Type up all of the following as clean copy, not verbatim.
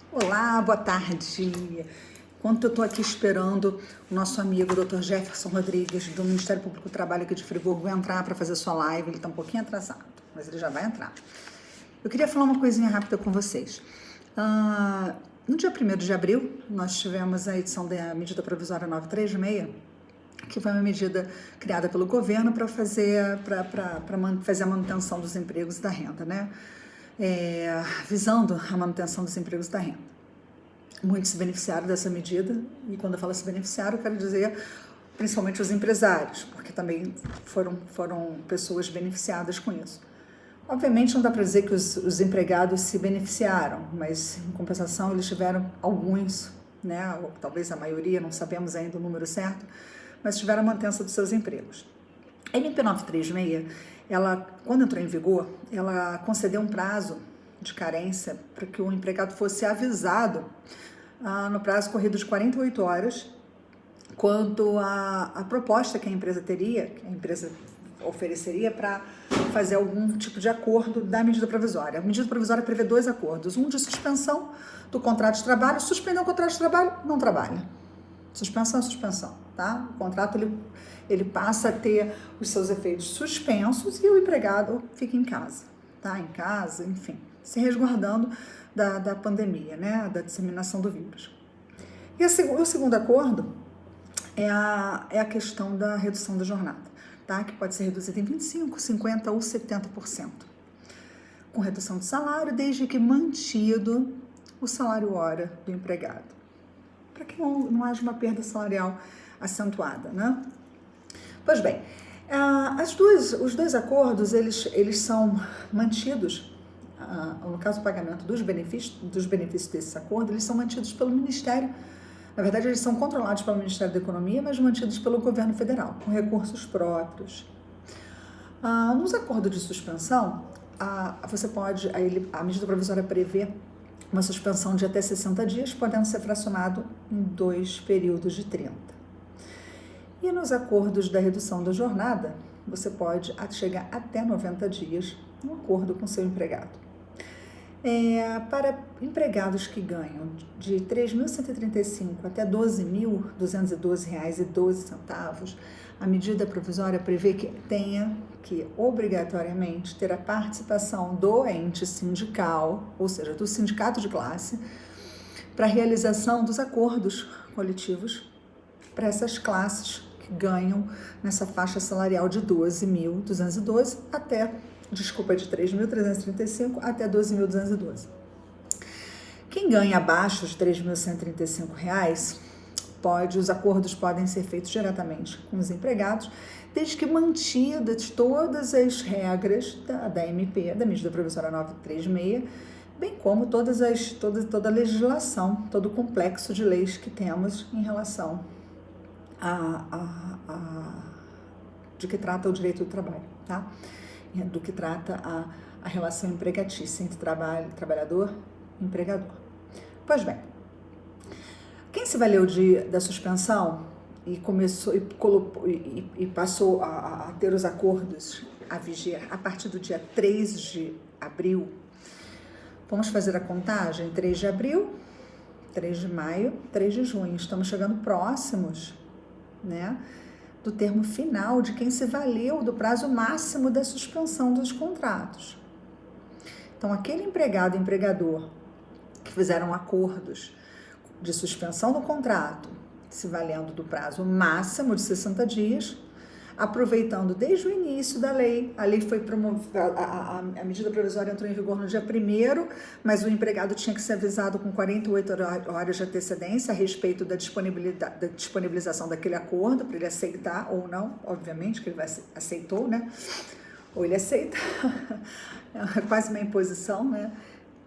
Olá, boa tarde. Enquanto eu estou aqui esperando o nosso amigo Dr. Jefferson Rodrigues, do Ministério Público do Trabalho aqui de Friburgo, entrar para fazer sua live, ele está um pouquinho atrasado, mas ele já vai entrar. Eu queria falar uma coisinha rápida com vocês. No dia 1º de abril, nós tivemos a edição da medida provisória 936, que foi uma medida criada pelo governo para fazer a manutenção dos empregos e da renda, né? Visando a manutenção dos empregos e da renda. Muitos se beneficiaram dessa medida, e quando eu falo se beneficiaram, eu quero dizer principalmente os empresários, porque também foram pessoas beneficiadas com isso. Obviamente não dá para dizer que os empregados se beneficiaram, mas em compensação eles tiveram alguns, né, ou talvez a maioria, não sabemos ainda o número certo, mas tiveram a manutenção dos seus empregos. A MP 936, ela, quando entrou em vigor, ela concedeu um prazo de carência para que o empregado fosse avisado no prazo corrido de 48 horas quanto à proposta que a empresa teria, que a empresa ofereceria para fazer algum tipo de acordo da medida provisória. A medida provisória prevê 2 acordos, um de suspensão do contrato de trabalho. Suspender o contrato de trabalho, não trabalha. Suspensão é suspensão, tá? O contrato ele passa a ter os seus efeitos suspensos e o empregado fica em casa, tá? Em casa, enfim, se resguardando da pandemia, né? Da disseminação do vírus. E o segundo acordo é a questão da redução da jornada, tá? Que pode ser reduzida em 25%, 50% ou 70%. Com redução de salário, desde que mantido o salário hora do empregado, para que não haja uma perda salarial acentuada, né? Pois bem, os dois acordos, eles são mantidos, no caso do pagamento dos benefícios desse acordo, eles são mantidos pelo Ministério. Na verdade, eles são controlados pelo Ministério da Economia, mas mantidos pelo governo federal, com recursos próprios. Nos acordos de suspensão, a medida provisória prevê uma suspensão de até 60 dias, podendo ser fracionado em 2 períodos de 30. E nos acordos da redução da jornada, você pode chegar até 90 dias no acordo com seu empregado. Para empregados que ganham de R$ 3.135 até R$ 12.212,12, a medida provisória prevê que tenha que obrigatoriamente ter a participação do ente sindical, ou seja, do sindicato de classe, para a realização dos acordos coletivos para essas classes que ganham nessa faixa salarial de 12.212 de R$ 3.335 até R$ 12.212. Quem ganha abaixo de R$ 3.135, os acordos podem ser feitos diretamente com os empregados, desde que mantidas todas as regras da MP, da medida provisória 936, bem como toda a legislação, todo o complexo de leis que temos em relação de que trata o direito do trabalho, tá? Do que trata a relação empregatícia entre trabalhador e empregador. Pois bem, quem se valeu da suspensão e passou a ter os acordos a vigiar a partir do dia 3 de abril, vamos fazer a contagem: 3 de abril, 3 de maio, 3 de junho. Estamos chegando próximos, né, do termo final de quem se valeu do prazo máximo da suspensão dos contratos. Então, aquele empregado e empregador que fizeram acordos de suspensão do contrato, se valendo do prazo máximo de 60 dias, aproveitando desde o início da lei. A lei foi promovida, a medida provisória entrou em vigor no dia 1º, mas o empregado tinha que ser avisado com 48 horas de antecedência a respeito da disponibilização daquele acordo, para ele aceitar ou não, obviamente que ele aceitou, né? Ou ele aceita, é quase uma imposição, né?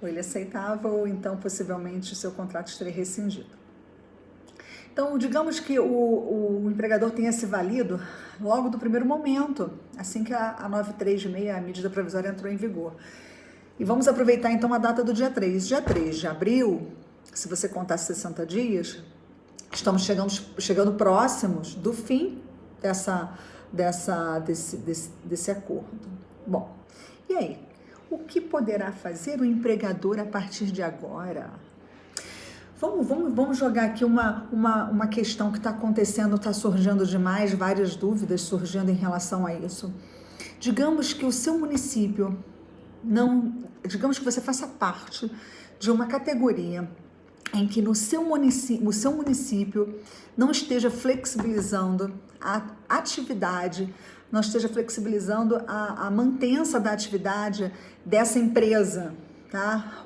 Ou ele aceitava, ou então possivelmente o seu contrato estaria rescindido. Então, digamos que o empregador tenha se valido logo do primeiro momento, assim que a 936, a medida provisória, entrou em vigor. E vamos aproveitar então a data do dia 3. Dia 3 de abril, se você contar 60 dias, estamos chegando próximos do fim desse acordo. Bom, e aí? O que poderá fazer o empregador a partir de agora? Vamos jogar aqui uma questão que está acontecendo, está surgindo demais, várias dúvidas surgindo em relação a isso. Digamos que o seu município digamos que você faça parte de uma categoria em que o seu município não esteja flexibilizando a atividade, não esteja flexibilizando a mantença da atividade dessa empresa, tá?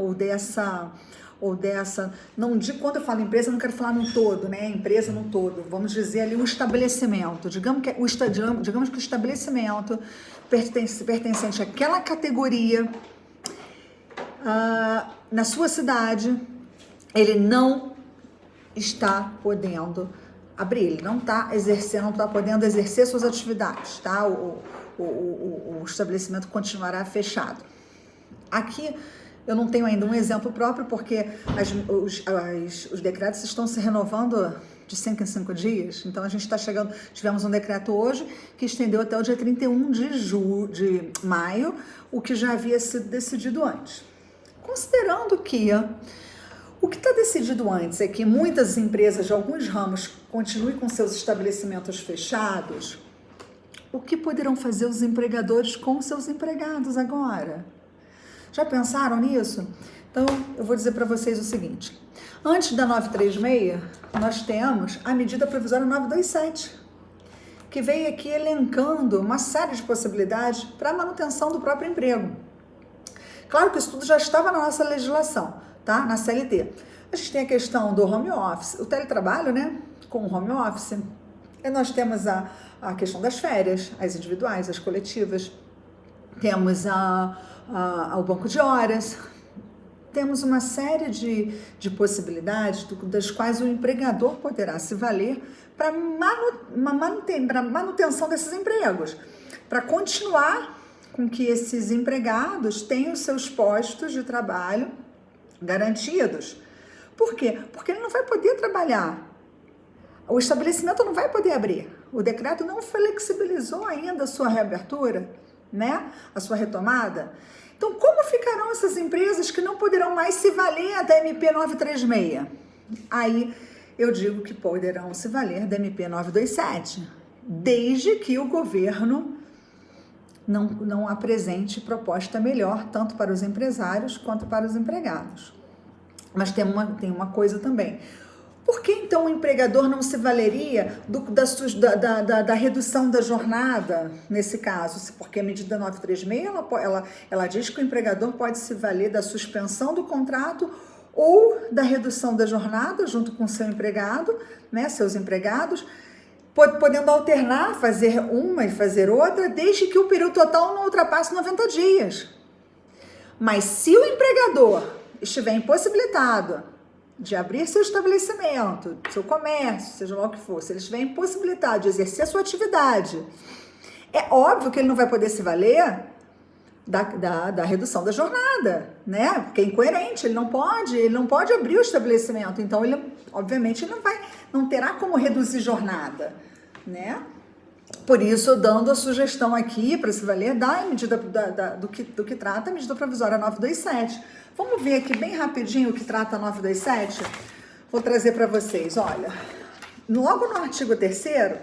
Ou dessa, não digo, quando eu falo empresa, eu não quero falar no todo, né? Empresa no todo, vamos dizer ali um estabelecimento, digamos que o estabelecimento pertencente àquela categoria, na sua cidade, ele não está podendo abrir, ele não está exercendo, não está podendo exercer suas atividades, tá? O estabelecimento continuará fechado. Aqui eu não tenho ainda um exemplo próprio, porque os decretos estão se renovando de 5 em 5 dias, então a gente está chegando, tivemos um decreto hoje que estendeu até o dia 31 de maio, o que já havia sido decidido antes. Considerando que o que está decidido antes é que muitas empresas de alguns ramos continuem com seus estabelecimentos fechados, o que poderão fazer os empregadores com seus empregados agora? Já pensaram nisso? Então, eu vou dizer para vocês o seguinte. Antes da 936, nós temos a medida provisória 927, que veio aqui elencando uma série de possibilidades para a manutenção do próprio emprego. Claro que isso tudo já estava na nossa legislação, tá? Na CLT. A gente tem a questão do home office, o teletrabalho, né? Com o home office. E nós temos a questão das férias, as individuais, as coletivas. Temos o banco de horas. Temos uma série de possibilidades das quais o empregador poderá se valer para manutenção desses empregos, para continuar com que esses empregados tenham seus postos de trabalho garantidos. Por quê? Porque ele não vai poder trabalhar. O estabelecimento não vai poder abrir. O decreto não flexibilizou ainda a sua reabertura, né? A sua retomada. Então, como ficarão essas empresas que não poderão mais se valer da MP 936? Aí eu digo que poderão se valer da MP 927, desde que o governo não apresente proposta melhor, tanto para os empresários quanto para os empregados. Mas tem uma coisa também. Por que então o empregador não se valeria da redução da jornada, nesse caso? Porque a medida 936, ela diz que o empregador pode se valer da suspensão do contrato ou da redução da jornada junto com seu empregado, né, seus empregados, podendo alternar, fazer uma e fazer outra, desde que o período total não ultrapasse 90 dias. Mas se o empregador estiver impossibilitado de abrir seu estabelecimento, seu comércio, seja lá o que for, se ele estiver impossibilitado de exercer a sua atividade, é óbvio que ele não vai poder se valer da redução da jornada, né? Porque é incoerente, ele não pode abrir o estabelecimento, então ele, obviamente, não terá como reduzir jornada, né? Por isso, dando a sugestão aqui para se valer da medida do que trata a medida provisória 927. Vamos ver aqui bem rapidinho o que trata a 927? Vou trazer para vocês, olha, logo no artigo 3º,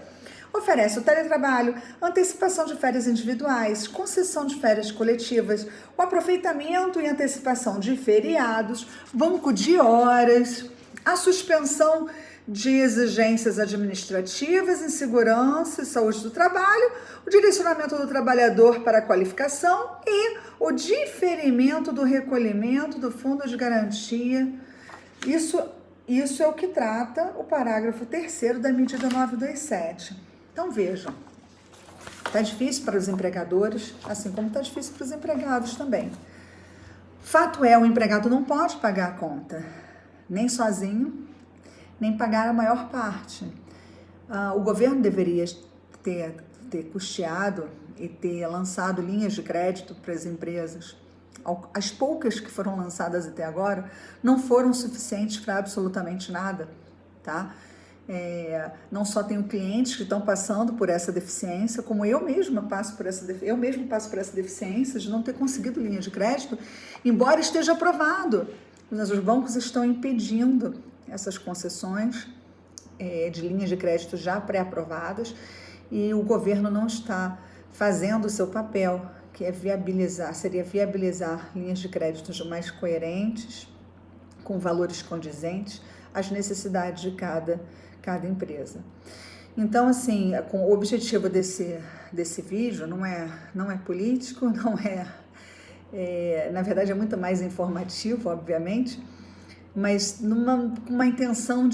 oferece o teletrabalho, antecipação de férias individuais, concessão de férias coletivas, o aproveitamento e antecipação de feriados, banco de horas, a suspensão de exigências administrativas em segurança e saúde do trabalho, o direcionamento do trabalhador para a qualificação e o diferimento do recolhimento do fundo de garantia. Isso é o que trata o parágrafo 3º da medida 927. Então vejam, está difícil para os empregadores, assim como está difícil para os empregados também. Fato é, o empregado não pode pagar a conta, nem sozinho, nem pagar a maior parte. O governo deveria ter custeado e ter lançado linhas de crédito para as empresas. As poucas que foram lançadas até agora não foram suficientes para absolutamente nada, tá? Não só tenho clientes que estão passando por essa deficiência, como eu mesmo passo por essa deficiência de não ter conseguido linha de crédito, embora esteja aprovado. Mas os bancos estão impedindo essas concessões de linhas de crédito já pré-aprovadas e o governo não está fazendo o seu papel, que é seria viabilizar linhas de créditos mais coerentes, com valores condizentes às necessidades de cada empresa. Então, assim, o objetivo desse vídeo não é político, na verdade é muito mais informativo, obviamente, mas com uma intenção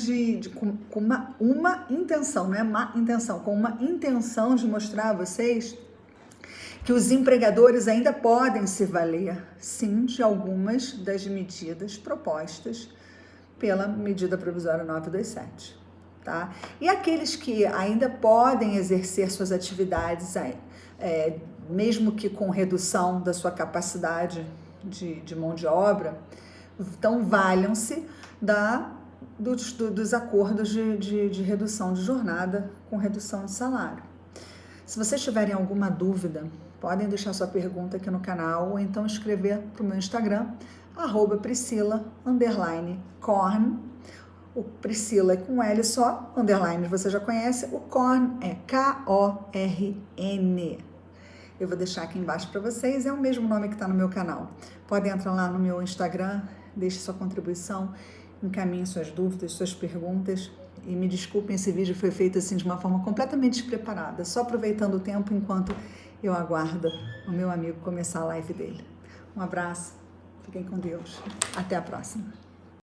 com uma intenção, não é má intenção, com uma intenção de mostrar a vocês que os empregadores ainda podem se valer, sim, de algumas das medidas propostas pela medida provisória 927, tá? E aqueles que ainda podem exercer suas atividades, mesmo que com redução da sua capacidade de mão de obra, então valham-se dos acordos de redução de jornada com redução de salário. Se vocês tiverem alguma dúvida, podem deixar sua pergunta aqui no canal ou então escrever para o meu Instagram, @Priscila_Korn. O Priscila é com L só, underline você já conhece, o Korn é Korn. Eu vou deixar aqui embaixo para vocês, é o mesmo nome que está no meu canal. Podem entrar lá no meu Instagram, deixe sua contribuição, encaminhe suas dúvidas, suas perguntas. E me desculpem, esse vídeo foi feito assim de uma forma completamente despreparada, só aproveitando o tempo enquanto eu aguardo o meu amigo começar a live dele. Um abraço, fiquem com Deus, até a próxima.